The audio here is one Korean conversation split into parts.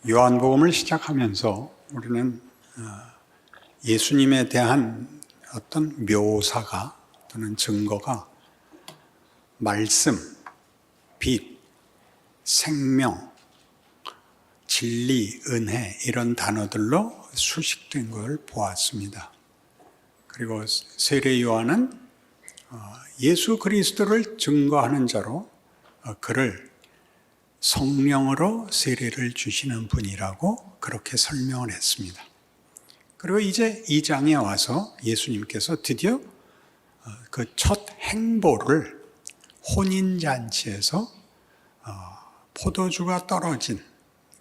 요한복음을 시작하면서 우리는 예수님에 대한 어떤 묘사가 또는 증거가 말씀, 빛, 생명, 진리, 은혜 이런 단어들로 수식된 걸 보았습니다. 그리고 세례 요한은 예수 그리스도를 증거하는 자로 그를 성령으로 세례를 주시는 분이라고 그렇게 설명을 했습니다. 그리고 이제 2장에 와서 예수님께서 드디어 그 첫 행보를 혼인잔치에서 포도주가 떨어진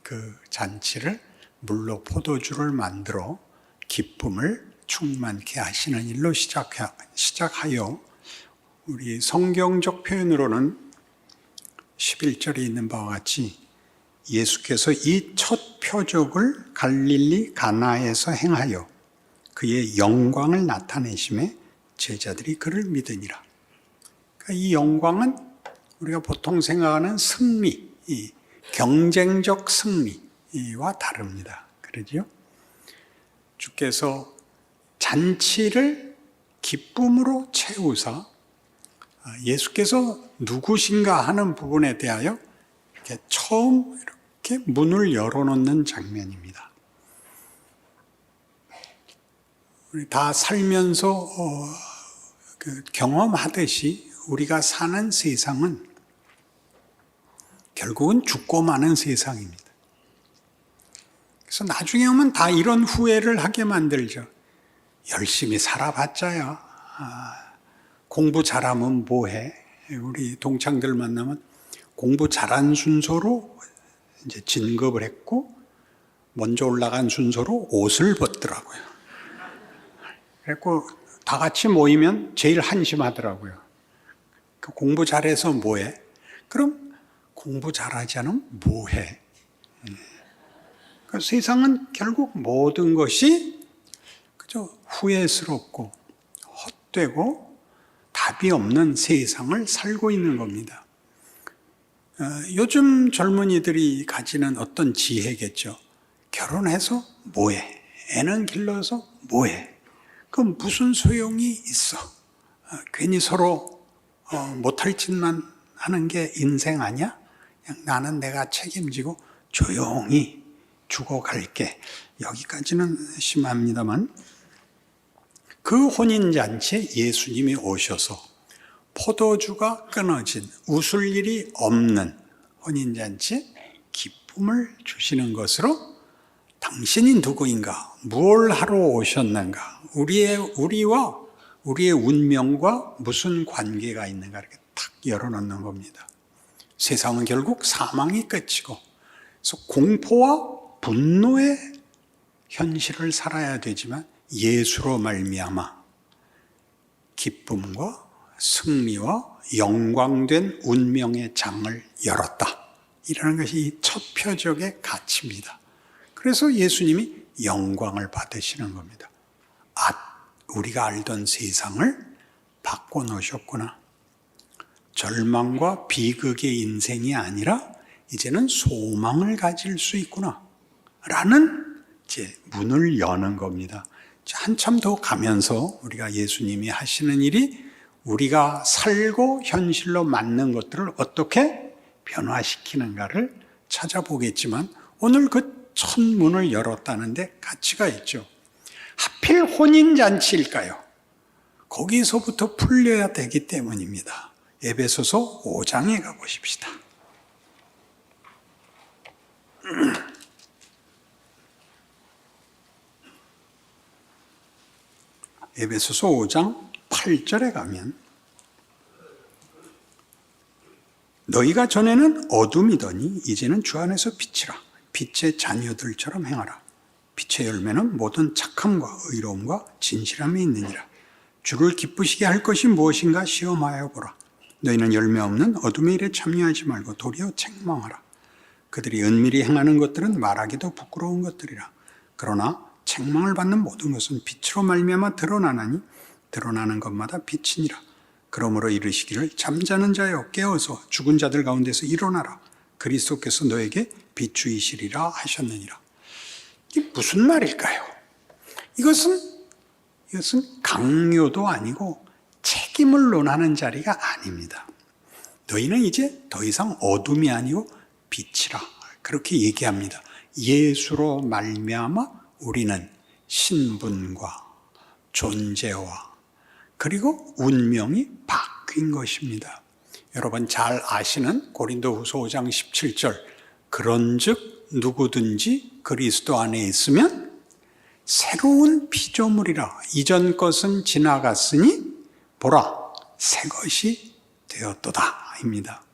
그 잔치를 물로 포도주를 만들어 기쁨을 충만케 하시는 일로 시작하여 우리 성경적 표현으로는 11절에 있는 바와 같이 예수께서 이 첫 표적을 갈릴리 가나에서 행하여 그의 영광을 나타내심에 제자들이 그를 믿으니라. 그러니까 이 영광은 우리가 보통 생각하는 승리, 이 경쟁적 승리와 다릅니다. 그러죠? 주께서 잔치를 기쁨으로 채우사 예수께서 누구신가 하는 부분에 대하여 이렇게 처음 이렇게 문을 열어놓는 장면입니다. 우리 다 살면서 경험하듯이 우리가 사는 세상은 결국은 죽고 마는 세상입니다. 그래서 나중에 오면 다 이런 후회를 하게 만들죠. 열심히 살아봤자야. 공부 잘하면 뭐해? 우리 동창들 만나면 공부 잘한 순서로 이제 진급을 했고 먼저 올라간 순서로 옷을 벗더라고요. 그래서 다 같이 모이면 제일 한심하더라고요. 공부 잘해서 뭐해? 그럼 공부 잘하지 않으면 뭐해? 세상은 결국 모든 것이 그저 후회스럽고 헛되고 답이 없는 세상을 살고 있는 겁니다. 요즘 젊은이들이 가지는 어떤 지혜겠죠. 결혼해서 뭐해? 애는 길러서 뭐해? 그럼 무슨 소용이 있어? 괜히 서로 못할 짓만 하는 게 인생 아니야? 그냥 나는 내가 책임지고 조용히 죽어갈게. 여기까지는 심합니다만 그 혼인잔치에 예수님이 오셔서 포도주가 끊어진 웃을 일이 없는 혼인잔치에 기쁨을 주시는 것으로 당신이 누구인가? 무엇을 하러 오셨는가? 우리와 우리의 운명과 무슨 관계가 있는가? 이렇게 탁 열어놓는 겁니다. 세상은 결국 사망이 끝이고 그래서 공포와 분노의 현실을 살아야 되지만 예수로 말미암아 기쁨과 승리와 영광된 운명의 장을 열었다. 이라는 것이 첫 표적의 가치입니다. 그래서 예수님이 영광을 받으시는 겁니다. 우리가 알던 세상을 바꿔놓으셨구나. 절망과 비극의 인생이 아니라 이제는 소망을 가질 수 있구나. 라는 이제 문을 여는 겁니다. 한참 더 가면서 우리가 예수님이 하시는 일이 우리가 살고 현실로 맞는 것들을 어떻게 변화시키는가를 찾아보겠지만 오늘 그 첫 문을 열었다는데 가치가 있죠. 하필 혼인잔치일까요? 거기서부터 풀려야 되기 때문입니다. 에베소서 5장에 가보십시다. 에베소서 5장 8절에 가면 너희가 전에는 어둠이더니 이제는 주 안에서 빛이라. 빛의 자녀들처럼 행하라. 빛의 열매는 모든 착함과 의로움과 진실함이 있느니라. 주를 기쁘시게 할 것이 무엇인가 시험하여 보라. 너희는 열매 없는 어둠의 일에 참여하지 말고 도리어 책망하라. 그들이 은밀히 행하는 것들은 말하기도 부끄러운 것들이라. 그러나 책망을 받는 모든 것은 빛으로 말미암아 드러나나니 드러나는 것마다 빛이니라. 그러므로 이르시기를 잠자는 자여 깨어서 죽은 자들 가운데서 일어나라. 그리스도께서 너에게 비추이시리라 하셨느니라. 이게 무슨 말일까요? 이것은 강요도 아니고 책임을 논하는 자리가 아닙니다. 너희는 이제 더 이상 어둠이 아니고 빛이라, 그렇게 얘기합니다. 예수로 말미암아 우리는 신분과 존재와 그리고 운명이 바뀐 것입니다. 여러분 잘 아시는 고린도후서 5장 17절, 그런즉 누구든지 그리스도 안에 있으면 새로운 피조물이라, 이전 것은 지나갔으니 보라 새 것이 되었도다 입니다.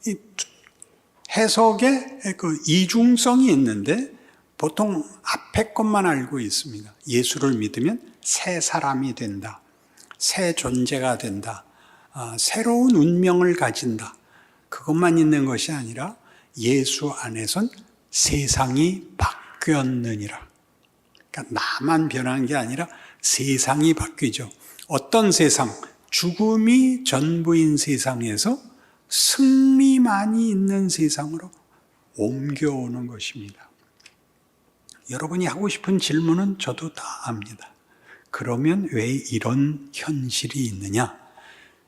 이 해석에 그 이중성이 있는데 보통 앞에 것만 알고 있습니다. 예수를 믿으면 새 사람이 된다, 새 존재가 된다, 새로운 운명을 가진다, 그것만 있는 것이 아니라 예수 안에선 세상이 바뀌었느니라. 그러니까 나만 변한 게 아니라 세상이 바뀌죠. 어떤 세상? 죽음이 전부인 세상에서 승리만이 있는 세상으로 옮겨오는 것입니다. 여러분이 하고 싶은 질문은 저도 다 압니다. 그러면 왜 이런 현실이 있느냐?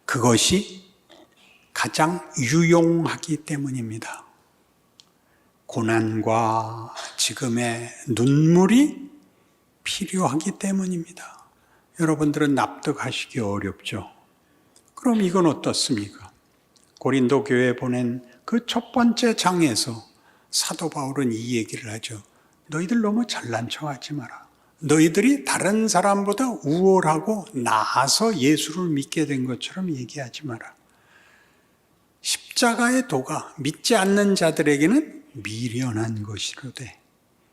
그것이 가장 유용하기 때문입니다. 고난과 지금의 눈물이 필요하기 때문입니다. 여러분들은 납득하시기 어렵죠? 그럼 이건 어떻습니까? 고린도 교회에 보낸 그 첫 번째 장에서 사도 바울은 이 얘기를 하죠. 너희들 너무 잘난 척하지 마라. 너희들이 다른 사람보다 우월하고 나아서 예수를 믿게 된 것처럼 얘기하지 마라. 십자가의 도가 믿지 않는 자들에게는 미련한 것이로되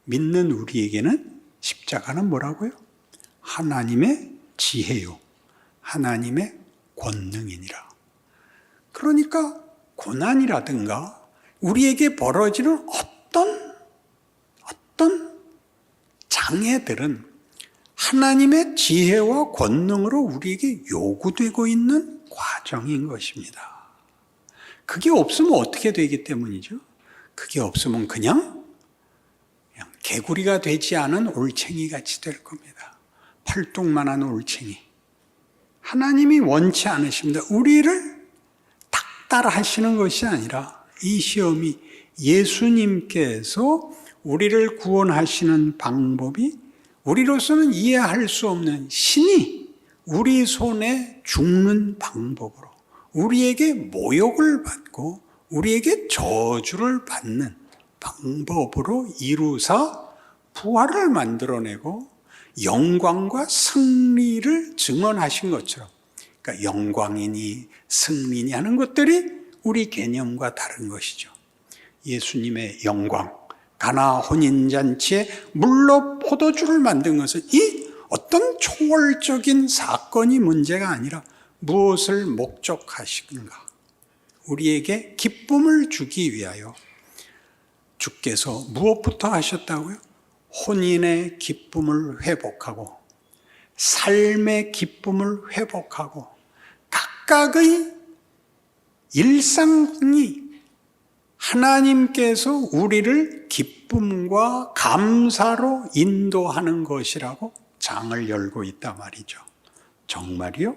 믿는 우리에게는 십자가는 뭐라고요? 하나님의 지혜요, 하나님의 권능이니라. 그러니까 고난이라든가 우리에게 벌어지는 어떤 장애들은 하나님의 지혜와 권능으로 우리에게 요구되고 있는 과정인 것입니다. 그게 없으면 어떻게 되기 때문이죠? 그게 없으면 그냥 개구리가 되지 않은 올챙이 같이 될 겁니다. 팔뚝만한 올챙이. 하나님이 원치 않으십니다. 우리를 닥달하시는 것이 아니라 이 시험이 예수님께서 우리를 구원하시는 방법이 우리로서는 이해할 수 없는 신이 우리 손에 죽는 방법으로 우리에게 모욕을 받고 우리에게 저주를 받는 방법으로 이루사 부활을 만들어내고 영광과 승리를 증언하신 것처럼, 그러니까 영광이니 승리니 하는 것들이 우리 개념과 다른 것이죠. 예수님의 영광, 가나 혼인잔치에 물로 포도주를 만든 것은 이 어떤 초월적인 사건이 문제가 아니라 무엇을 목적하시는가? 우리에게 기쁨을 주기 위하여 주께서 무엇부터 하셨다고요? 혼인의 기쁨을 회복하고 삶의 기쁨을 회복하고 각각의 일상이 하나님께서 우리를 기쁨과 감사로 인도하는 것이라고 장을 열고 있단 말이죠. 정말이요?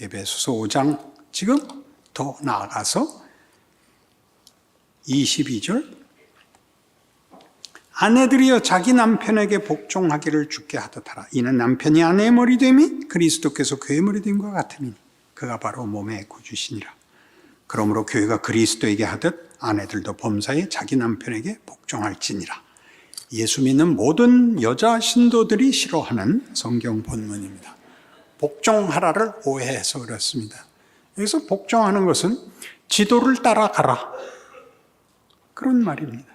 에베소서 5장 지금 더 나아가서 22절, 아내들이여 자기 남편에게 복종하기를 주께 하듯하라. 이는 남편이 아내의 머리됨이 그리스도께서 교회의 머리됨과 같음이니 그가 바로 몸의 구주시니라. 그러므로 교회가 그리스도에게 하듯 아내들도 범사에 자기 남편에게 복종할지니라. 예수 믿는 모든 여자 신도들이 싫어하는 성경 본문입니다. 복종하라를 오해해서 그렇습니다. 여기서 복종하는 것은 지도를 따라가라, 그런 말입니다.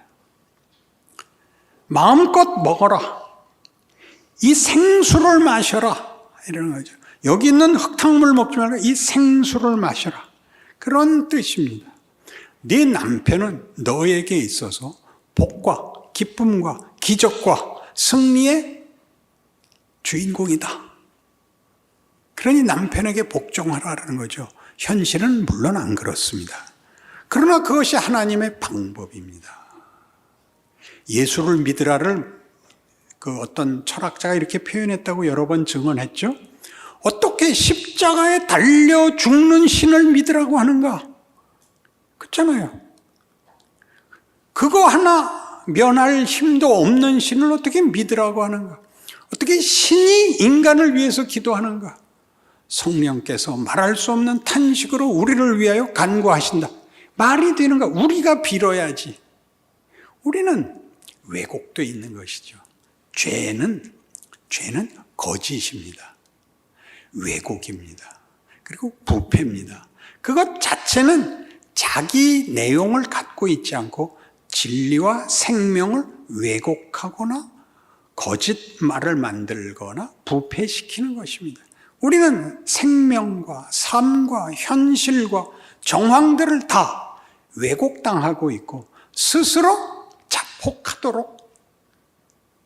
마음껏 먹어라, 이 생수를 마셔라, 이런 거죠. 여기 있는 흙탕물 먹지 말고 이 생수를 마셔라, 그런 뜻입니다. 네 남편은 너에게 있어서 복과 기쁨과 기적과 승리의 주인공이다. 그러니 남편에게 복종하라는 거죠. 현실은 물론 안 그렇습니다. 그러나 그것이 하나님의 방법입니다. 예수를 믿으라를 그 어떤 철학자가 이렇게 표현했다고 여러 번 증언했죠. 어떻게 십자가에 달려 죽는 신을 믿으라고 하는가? 그렇잖아요. 그거 하나 면할 힘도 없는 신을 어떻게 믿으라고 하는가? 어떻게 신이 인간을 위해서 기도하는가? 성령께서 말할 수 없는 탄식으로 우리를 위하여 간구하신다. 말이 되는가? 우리가 빌어야지. 우리는 왜곡되어 있는 것이죠. 죄는 거짓입니다. 왜곡입니다. 그리고 부패입니다. 그것 자체는 자기 내용을 갖고 있지 않고 진리와 생명을 왜곡하거나 거짓말을 만들거나 부패시키는 것입니다. 우리는 생명과 삶과 현실과 정황들을 다 왜곡당하고 있고 스스로 자폭하도록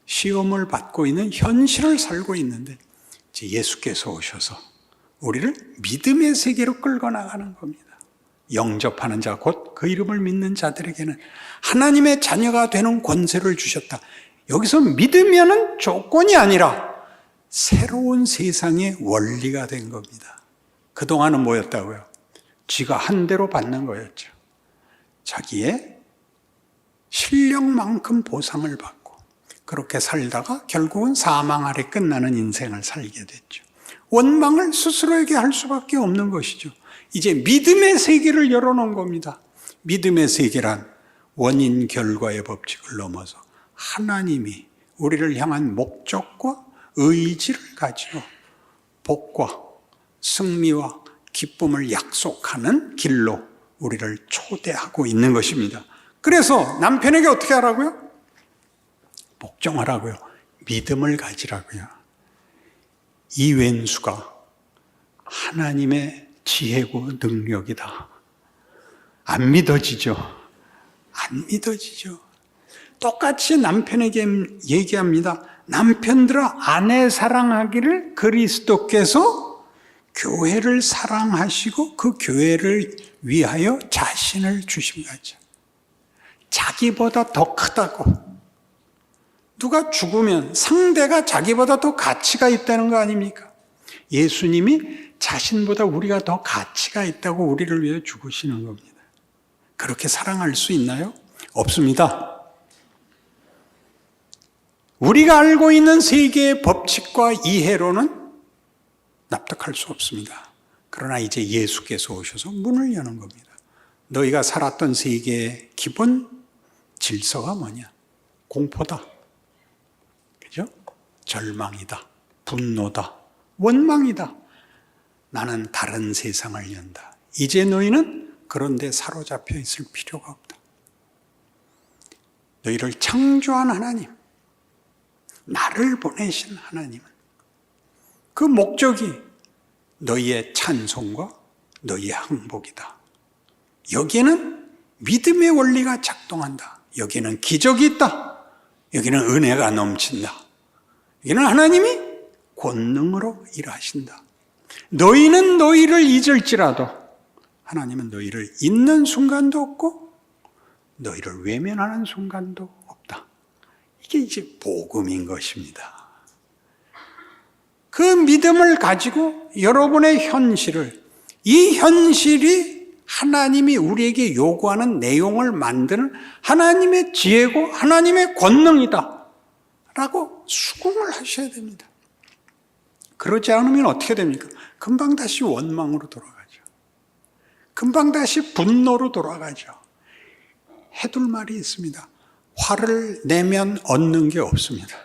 시험을 받고 있는 현실을 살고 있는데 예수께서 오셔서 우리를 믿음의 세계로 끌고 나가는 겁니다. 영접하는 자 곧 그 이름을 믿는 자들에게는 하나님의 자녀가 되는 권세를 주셨다. 여기서 믿으면은 조건이 아니라 새로운 세상의 원리가 된 겁니다. 그동안은 뭐였다고요? 지가 한 대로 받는 거였죠. 자기의 실력만큼 보상을 받고 그렇게 살다가 결국은 사망 아래 끝나는 인생을 살게 됐죠. 원망을 스스로에게 할 수밖에 없는 것이죠. 이제 믿음의 세계를 열어놓은 겁니다. 믿음의 세계란 원인 결과의 법칙을 넘어서 하나님이 우리를 향한 목적과 의지를 가지고 복과 승리와 기쁨을 약속하는 길로 우리를 초대하고 있는 것입니다. 그래서 남편에게 어떻게 하라고요? 복종하라고요. 믿음을 가지라고요. 이 왼수가 하나님의 지혜고 능력이다. 안 믿어지죠? 안 믿어지죠. 똑같이 남편에게 얘기합니다. 남편들아, 아내 사랑하기를 그리스도께서 교회를 사랑하시고 그 교회를 위하여 자신을 주신 거죠. 자기보다 더 크다고. 누가 죽으면 상대가 자기보다 더 가치가 있다는 거 아닙니까? 예수님이 자신보다 우리가 더 가치가 있다고 우리를 위해 죽으시는 겁니다. 그렇게 사랑할 수 있나요? 없습니다. 우리가 알고 있는 세계의 법칙과 이해로는 납득할 수 없습니다. 그러나 이제 예수께서 오셔서 문을 여는 겁니다. 너희가 살았던 세계의 기본 질서가 뭐냐? 공포다. 그죠? 절망이다. 분노다. 원망이다. 나는 다른 세상을 연다. 이제 너희는 그런 데 사로잡혀 있을 필요가 없다. 너희를 창조한 하나님, 나를 보내신 하나님은 그 목적이 너희의 찬송과 너희의 항복이다. 여기에는 믿음의 원리가 작동한다. 여기에는 기적이 있다. 여기는 은혜가 넘친다. 여기는 하나님이 권능으로 일하신다. 너희는 너희를 잊을지라도 하나님은 너희를 잊는 순간도 없고 너희를 외면하는 순간도 없다. 이게 이제 복음인 것입니다. 그 믿음을 가지고 여러분의 현실을, 이 현실이 하나님이 우리에게 요구하는 내용을 만드는 하나님의 지혜고 하나님의 권능이다 라고 수긍을 하셔야 됩니다. 그러지 않으면 어떻게 됩니까? 금방 다시 원망으로 돌아가죠. 금방 다시 분노로 돌아가죠. 해둘 말이 있습니다. 화를 내면 얻는 게 없습니다.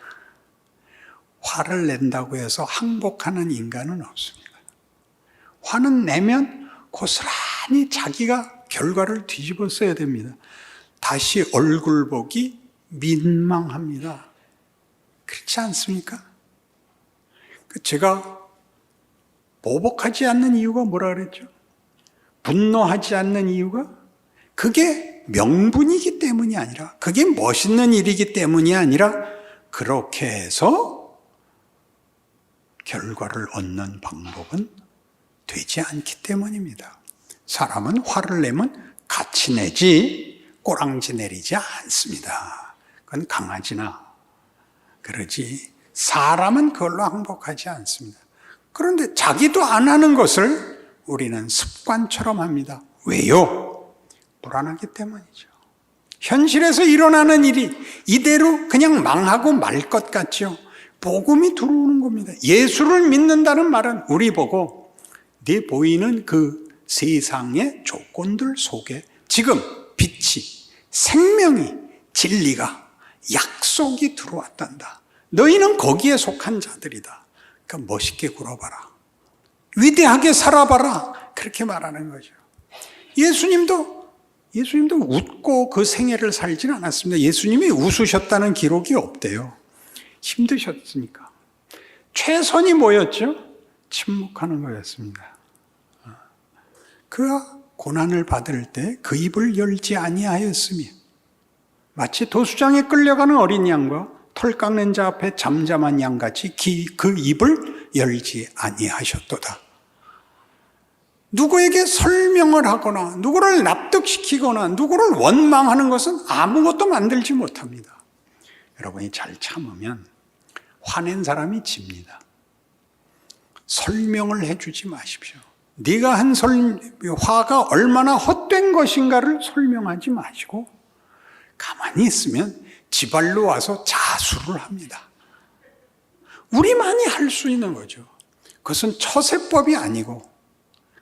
화를 낸다고 해서 항복하는 인간은 없습니다. 화는 내면 고스란히 자기가 결과를 뒤집어 써야 됩니다. 다시 얼굴 보기 민망합니다. 그렇지 않습니까? 제가 보복하지 않는 이유가 뭐라 그랬죠? 분노하지 않는 이유가 그게 명분이기 때문이 아니라, 그게 멋있는 일이기 때문이 아니라 그렇게 해서 결과를 얻는 방법은 되지 않기 때문입니다. 사람은 화를 내면 같이 내지 꼬랑지 내리지 않습니다. 그건 강아지나 그러지 사람은 그걸로 항복하지 않습니다. 그런데 자기도 안 하는 것을 우리는 습관처럼 합니다. 왜요? 불안하기 때문이죠. 현실에서 일어나는 일이 이대로 그냥 망하고 말 것 같죠. 복음이 들어오는 겁니다. 예수를 믿는다는 말은 우리 보고 네 보이는 그 세상의 조건들 속에 지금 빛이, 생명이, 진리가, 약속이 들어왔단다. 너희는 거기에 속한 자들이다. 그러니까 멋있게 굴어봐라. 위대하게 살아봐라. 그렇게 말하는 거죠. 예수님도 웃고 그 생애를 살진 않았습니다. 예수님이 웃으셨다는 기록이 없대요. 힘드셨으니까. 최선이 뭐였죠? 침묵하는 거였습니다. 그가 고난을 받을 때 그 입을 열지 아니하였으며 마치 도수장에 끌려가는 어린 양과 털 깎는 자 앞에 잠잠한 양같이 그 입을 열지 아니하셨도다. 누구에게 설명을 하거나 누구를 납득시키거나 누구를 원망하는 것은 아무것도 만들지 못합니다. 여러분이 잘 참으면 화낸 사람이 집니다. 설명을 해주지 마십시오. 네가 한 화가 얼마나 헛된 것인가를 설명하지 마시고 가만히 있으면 지발로 와서 자수를 합니다. 우리만이 할 수 있는 거죠. 그것은 처세법이 아니고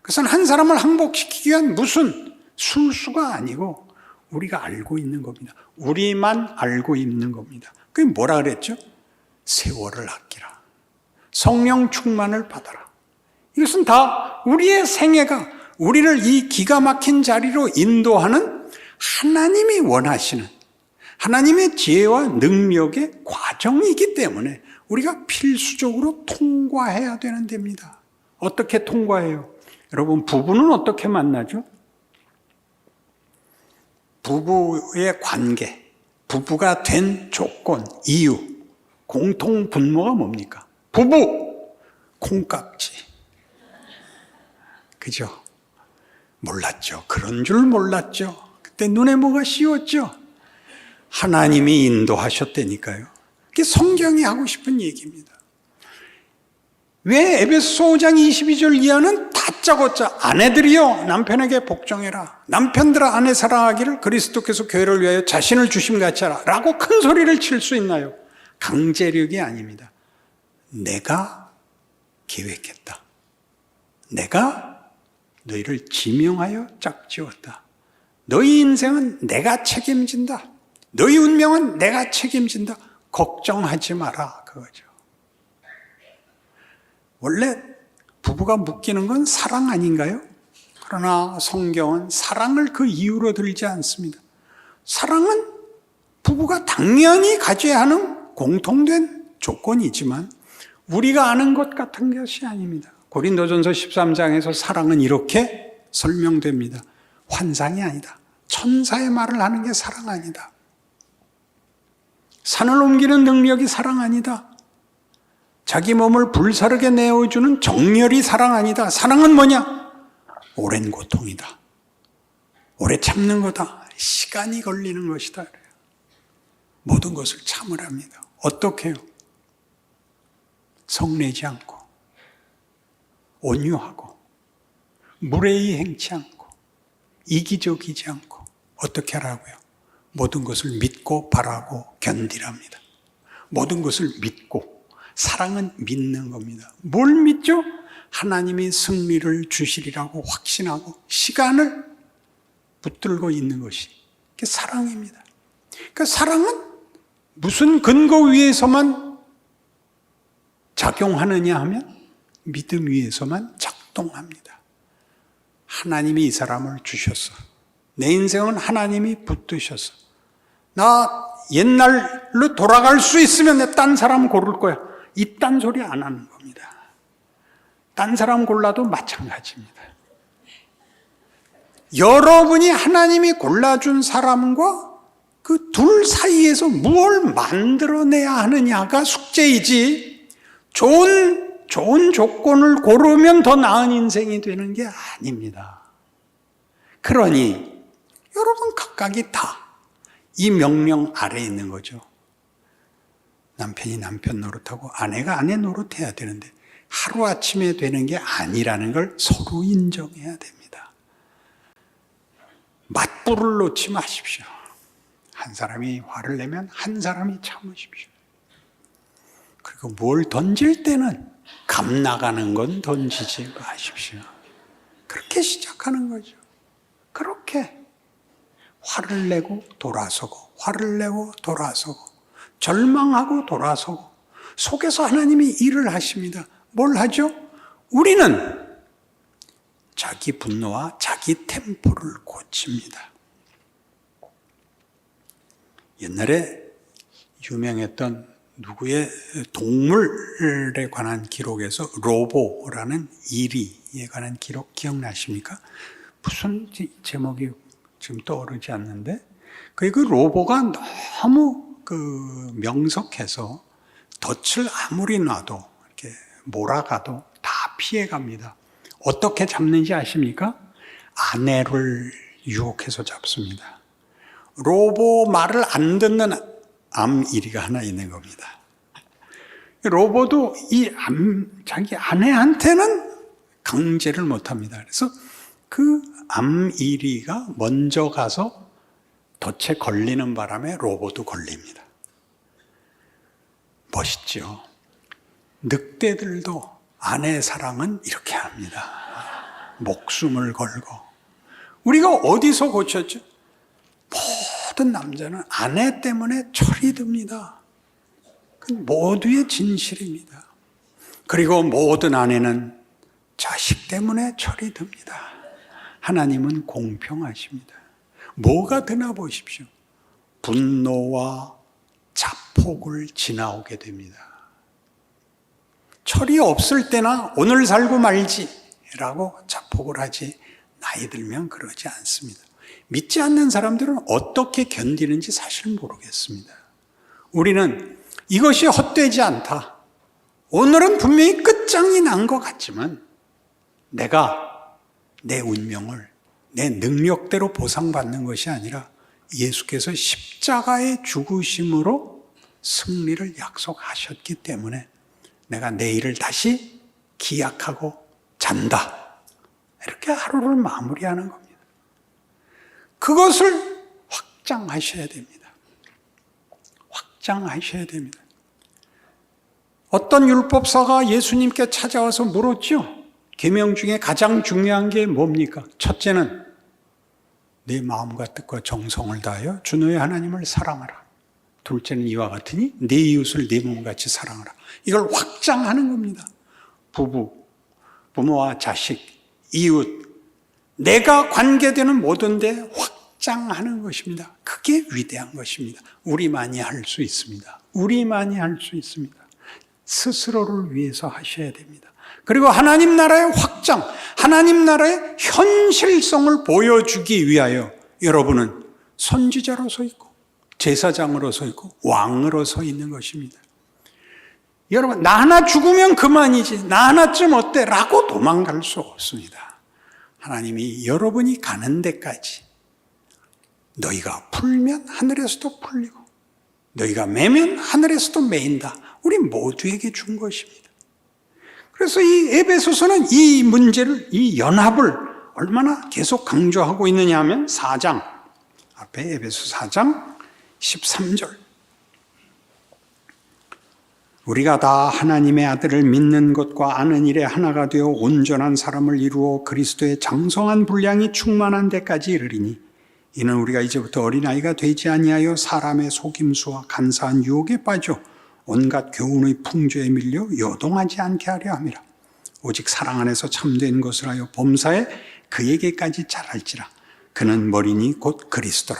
그것은 한 사람을 항복시키기 위한 무슨 술수가 아니고 우리가 알고 있는 겁니다. 우리만 알고 있는 겁니다. 그게 뭐라 그랬죠? 세월을 아끼라. 성령 충만을 받아라. 이것은 다 우리의 생애가 우리를 이 기가 막힌 자리로 인도하는 하나님이 원하시는 하나님의 지혜와 능력의 과정이기 때문에 우리가 필수적으로 통과해야 되는 데입니다. 어떻게 통과해요? 여러분, 부부는 어떻게 만나죠? 부부의 관계, 부부가 된 조건, 이유, 공통 분모가 뭡니까? 부부, 콩깍지. 그죠? 몰랐죠. 그런 줄 몰랐죠. 그때 눈에 뭐가 씌웠죠? 하나님이 인도하셨다니까요. 그게 성경이 하고 싶은 얘기입니다. 왜 에베소서 5장 22절 이하는 다짜고짜 아내들이여 남편에게 복종해라. 남편들아 아내 사랑하기를 그리스도께서 교회를 위하여 자신을 주심같이 하라. 라고 큰 소리를 칠 수 있나요? 강제력이 아닙니다. 내가 계획했다. 내가 너희를 지명하여 짝지었다. 너희 인생은 내가 책임진다. 너희 운명은 내가 책임진다. 걱정하지 마라. 그거죠. 원래 부부가 묶이는 건 사랑 아닌가요? 그러나 성경은 사랑을 그 이유로 들지 않습니다. 사랑은 부부가 당연히 가져야 하는 공통된 조건이지만 우리가 아는 것 같은 것이 아닙니다. 고린도전서 13장에서 사랑은 이렇게 설명됩니다. 환상이 아니다. 천사의 말을 하는 게 사랑 아니다. 산을 옮기는 능력이 사랑 아니다. 자기 몸을 불사르게 내어주는 정열이 사랑 아니다. 사랑은 뭐냐? 오랜 고통이다. 오래 참는 거다. 시간이 걸리는 것이다. 모든 것을 참으랍니다. 어떻게 해요? 성내지 않고 온유하고 무례히 행치 않고 이기적이지 않고 어떻게 하라고요? 모든 것을 믿고 바라고 견디랍니다. 모든 것을 믿고 사랑은 믿는 겁니다. 뭘 믿죠? 하나님이 승리를 주시리라고 확신하고 시간을 붙들고 있는 것이 그게 사랑입니다. 그러니까 사랑은 무슨 근거 위에서만 작용하느냐 하면 믿음 위에서만 작동합니다. 하나님이 이 사람을 주셨어. 내 인생은 하나님이 붙드셨어. 나 옛날로 돌아갈 수 있으면 내 딴 사람 고를 거야. 이딴 소리 안 하는 겁니다. 딴 사람 골라도 마찬가지입니다. 여러분이 하나님이 골라준 사람과 그 둘 사이에서 무엇을 만들어내야 하느냐가 숙제이지 좋은 조건을 고르면 더 나은 인생이 되는 게 아닙니다. 그러니 여러분 각각이 다 이 명령 아래에 있는 거죠. 남편이 남편 노릇하고 아내가 아내 노릇해야 되는데 하루아침에 되는 게 아니라는 걸 서로 인정해야 됩니다. 맞불을 놓지 마십시오. 한 사람이 화를 내면 한 사람이 참으십시오. 그리고 뭘 던질 때는 감 나가는 건 던지지 마십시오. 그렇게 시작하는 거죠. 그렇게 화를 내고 돌아서고, 화를 내고 돌아서고, 절망하고 돌아서고, 속에서 하나님이 일을 하십니다. 뭘 하죠? 우리는 자기 분노와 자기 템포를 고칩니다. 옛날에 유명했던 누구의 동물에 관한 기록에서 로보라는 이리에 관한 기록 기억나십니까? 무슨 제목이 지금 떠오르지 않는데 그 로보가 너무 명석해서 덫을 아무리 놔도 이렇게 몰아가도 다 피해갑니다. 어떻게 잡는지 아십니까? 아내를 유혹해서 잡습니다. 로보 말을 안 듣는 암이리가 하나 있는 겁니다. 로보도 자기 아내한테는 강제를 못합니다. 그래서 그 암이리가 먼저 가서 덫에 걸리는 바람에 로보도 걸립니다. 멋있죠? 늑대들도 아내 사랑은 이렇게 합니다. 목숨을 걸고. 우리가 어디서 고쳤죠? 모든 남자는 아내 때문에 철이 듭니다. 그 모두의 진실입니다. 그리고 모든 아내는 자식 때문에 철이 듭니다. 하나님은 공평하십니다. 뭐가 드나 보십시오. 분노와 자폭을 지나오게 됩니다. 철이 없을 때나 오늘 살고 말지라고 자폭을 하지 나이 들면 그러지 않습니다. 믿지 않는 사람들은 어떻게 견디는지 사실 모르겠습니다. 우리는 이것이 헛되지 않다. 오늘은 분명히 끝장이 난 것 같지만 내가 내 운명을 내 능력대로 보상받는 것이 아니라 예수께서 십자가의 죽으심으로 승리를 약속하셨기 때문에 내가 내일을 다시 기약하고 잔다. 이렇게 하루를 마무리하는 겁니다. 그것을 확장하셔야 됩니다. 확장하셔야 됩니다. 어떤 율법사가 예수님께 찾아와서 물었죠. 계명 중에 가장 중요한 게 뭡니까? 첫째는 내 마음과 뜻과 정성을 다하여 주 너의 하나님을 사랑하라. 둘째는 이와 같으니 내 이웃을 내 몸같이 사랑하라. 이걸 확장하는 겁니다. 부모와 자식, 이웃, 내가 관계되는 모든 데 확장하는 것입니다. 그게 위대한 것입니다. 우리만이 할 수 있습니다. 우리만이 할 수 있습니다. 스스로를 위해서 하셔야 됩니다. 그리고 하나님 나라의 확장, 하나님 나라의 현실성을 보여주기 위하여 여러분은 선지자로 서 있고 제사장으로 서 있고 왕으로 서 있는 것입니다. 여러분, 나 하나 죽으면 그만이지, 나 하나쯤 어때? 라고 도망갈 수 없습니다. 하나님이 여러분이 가는 데까지 너희가 풀면 하늘에서도 풀리고 너희가 매면 하늘에서도 매인다. 우리 모두에게 준 것입니다. 그래서 이 에베소서는 이 문제를, 이 연합을 얼마나 계속 강조하고 있느냐 하면 4장, 앞에 에베소 4장 13절. 우리가 다 하나님의 아들을 믿는 것과 아는 일에 하나가 되어 온전한 사람을 이루어 그리스도의 장성한 분량이 충만한 데까지 이르리니 이는 우리가 이제부터 어린아이가 되지 아니하여 사람의 속임수와 간사한 유혹에 빠져 온갖 교훈의 풍조에 밀려 요동하지 않게 하려 함이라. 오직 사랑 안에서 참된 것을 하여 범사에 그에게까지 자랄지라. 그는 머리니 곧 그리스도라.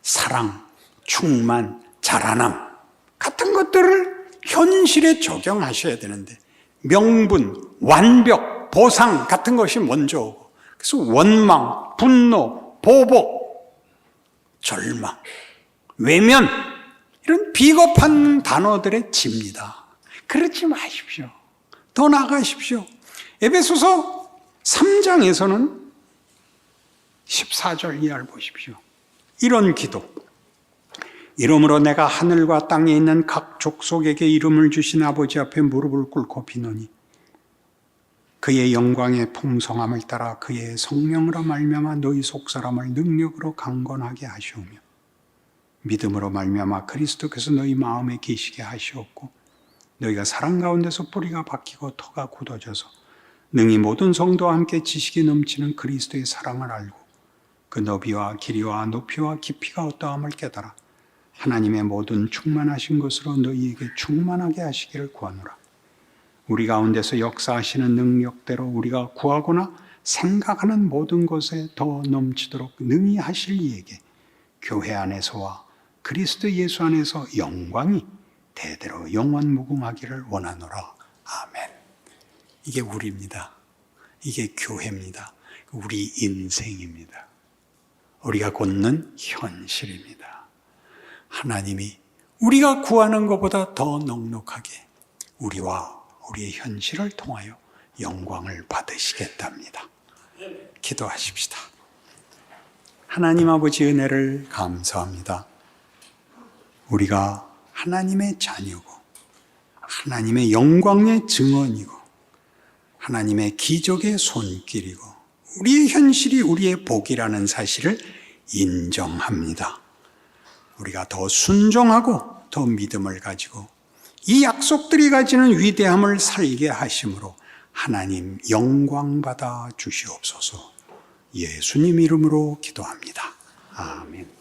사랑, 충만, 자라남 같은 것들을 현실에 적용하셔야 되는데 명분, 완벽, 보상 같은 것이 먼저 오고 그래서 원망, 분노, 보복, 절망, 외면 이런 비겁한 단어들의 집니다. 그렇지 마십시오. 더 나아가십시오. 에베소서 3장에서는 14절 이하를 보십시오. 이런 기도. 이러므로 내가 하늘과 땅에 있는 각 족속에게 이름을 주신 아버지 앞에 무릎을 꿇고 비노니 그의 영광의 풍성함을 따라 그의 성령으로 말미암아 너희 속사람을 능력으로 강건하게 하시오며 믿음으로 말미암아 그리스도께서 너희 마음에 계시게 하시옵고 너희가 사랑 가운데서 뿌리가 박히고 터가 굳어져서 능히 모든 성도와 함께 지식이 넘치는 그리스도의 사랑을 알고 그 너비와 길이와 높이와 깊이가 어떠함을 깨달아 하나님의 모든 충만하신 것으로 너희에게 충만하게 하시기를 구하노라. 우리 가운데서 역사하시는 능력대로 우리가 구하거나 생각하는 모든 것에 더 넘치도록 능히 하실 이에게 교회 안에서와 그리스도 예수 안에서 영광이 대대로 영원 무궁하기를 원하노라. 아멘. 이게 우리입니다. 이게 교회입니다. 우리 인생입니다. 우리가 걷는 현실입니다. 하나님이 우리가 구하는 것보다 더 넉넉하게 우리와 우리의 현실을 통하여 영광을 받으시겠답니다. 기도하십시다. 하나님 아버지 은혜를 감사합니다. 우리가 하나님의 자녀고 하나님의 영광의 증언이고 하나님의 기적의 손길이고 우리의 현실이 우리의 복이라는 사실을 인정합니다. 우리가 더 순종하고 더 믿음을 가지고 이 약속들이 가지는 위대함을 살게 하심으로 하나님 영광 받아 주시옵소서. 예수님 이름으로 기도합니다. 아멘.